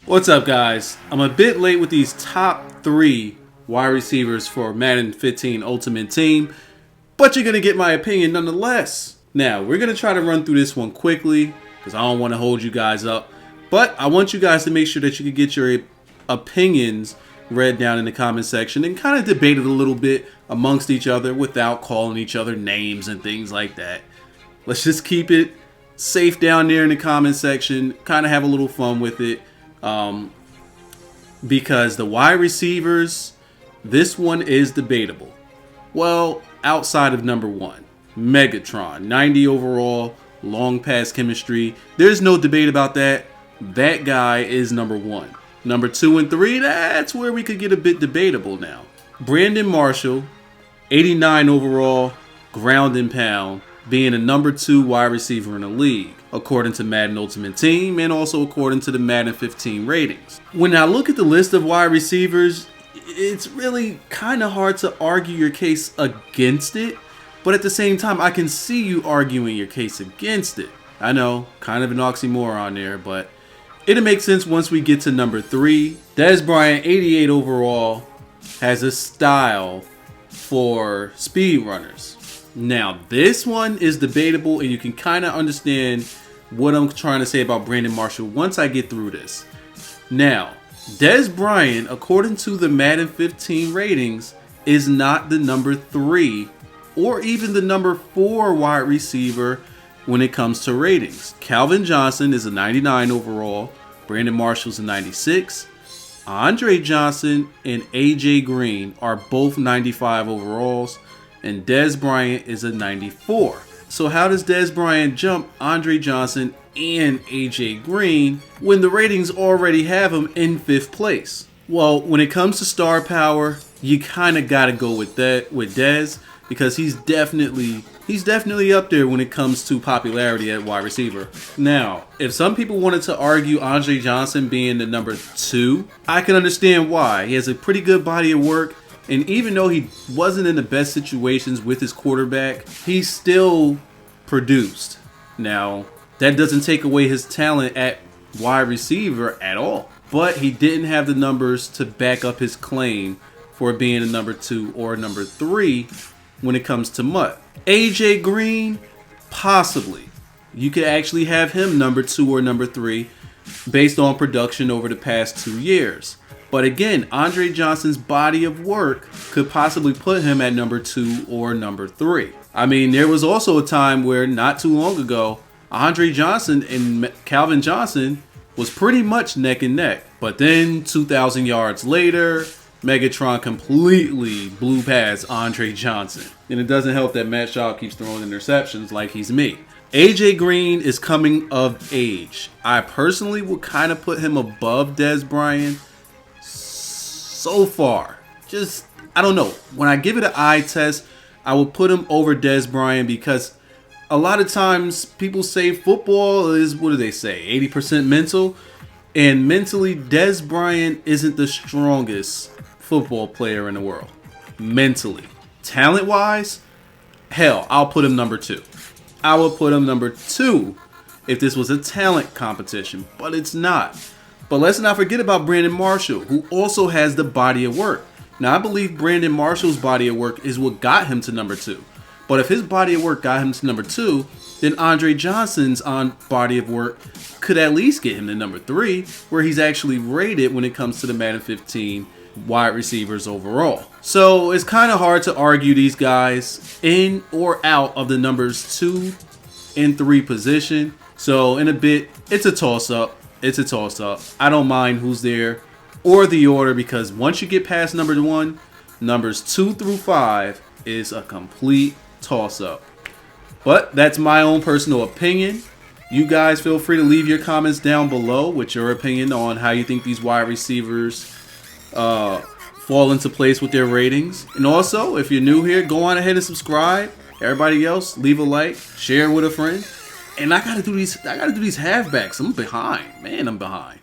What's up, guys? I'm a bit late with these top 3 wide receivers for Madden 15 Ultimate Team, but you're going to get my opinion nonetheless. Now, we're going to try to run through this one quickly because I don't want to hold you guys up, but I want you guys to make sure that you can get your opinions read down in the comment section and kind of debate it a little bit amongst each other without calling each other names and things like that. Let's just keep it safe down there in the comment section, kind of have a little fun with it. Because the wide receivers, this one is debatable. Well, outside of number 1, Megatron, 90 overall, long pass chemistry. There's no debate about that. That guy is number 1. Number 2 and 3, that's where we could get a bit debatable now. Brandon Marshall, 89 overall, ground and pound, being a number 2 wide receiver in the league, according to Madden Ultimate Team and also according to the Madden 15 ratings. When I look at the list of wide receivers, it's really kind of hard to argue your case against it, but at the same time, I can see you arguing your case against it. I know, kind of an oxymoron there, but it'll make sense once we get to number 3. Dez Bryant, 88 overall, has a style for speed runners. Now, this one is debatable, and you can kind of understand what I'm trying to say about Brandon Marshall once I get through this. Now, Dez Bryant, according to the Madden 15 ratings, is not the number 3 or even the number 4 wide receiver when it comes to ratings. Calvin Johnson is a 99 overall. Brandon Marshall's a 96. Andre Johnson and AJ Green are both 95 overalls. And Dez Bryant is a 94. So how does Dez Bryant jump Andre Johnson and AJ Green when the ratings already have him in 5th place? Well, when it comes to star power, you kind of got to go with that with Dez because he's definitely up there when it comes to popularity at wide receiver. Now, if some people wanted to argue Andre Johnson being the number 2, I can understand why. He has a pretty good body of work. And even though he wasn't in the best situations with his quarterback, he still produced. Now, that doesn't take away his talent at wide receiver at all. But he didn't have the numbers to back up his claim for being a number 2 or a number 3 when it comes to MUT. AJ Green, possibly. You could actually have him number 2 or number 3 based on production over the past 2 years. But again, Andre Johnson's body of work could possibly put him at number 2 or number 3. I mean, there was also a time where not too long ago, Andre Johnson and Calvin Johnson was pretty much neck and neck. But then 2,000 yards later, Megatron completely blew past Andre Johnson. And it doesn't help that Matt Shaw keeps throwing interceptions like he's me. AJ Green is coming of age. I personally would kind of put him above Dez Bryant. So far, just, I don't know. When I give it an eye test, I will put him over Dez Bryant because a lot of times people say football is, what do they say, 80% mental? And mentally, Dez Bryant isn't the strongest football player in the world. Mentally. Talent-wise, hell, I'll put him number 2. I will put him number 2 if this was a talent competition, but it's not. But let's not forget about Brandon Marshall, who also has the body of work. Now, I believe Brandon Marshall's body of work is what got him to number 2. But if his body of work got him to number 2, then Andre Johnson's body of work could at least get him to number 3, where he's actually rated when it comes to the Madden 15 wide receivers overall. So it's kind of hard to argue these guys in or out of the numbers 2 and 3 position. So in a bit, it's a toss-up. It's a toss-up. I don't mind who's there or the order because once you get past number 1, numbers 2 through 5 is a complete toss-up. But that's my own personal opinion. You guys feel free to leave your comments down below with your opinion on how you think these wide receivers fall into place with their ratings. And also, if you're new here, go on ahead and subscribe. Everybody else, leave a like, share with a friend. And I gotta do these halfbacks. I'm behind. Man, I'm behind.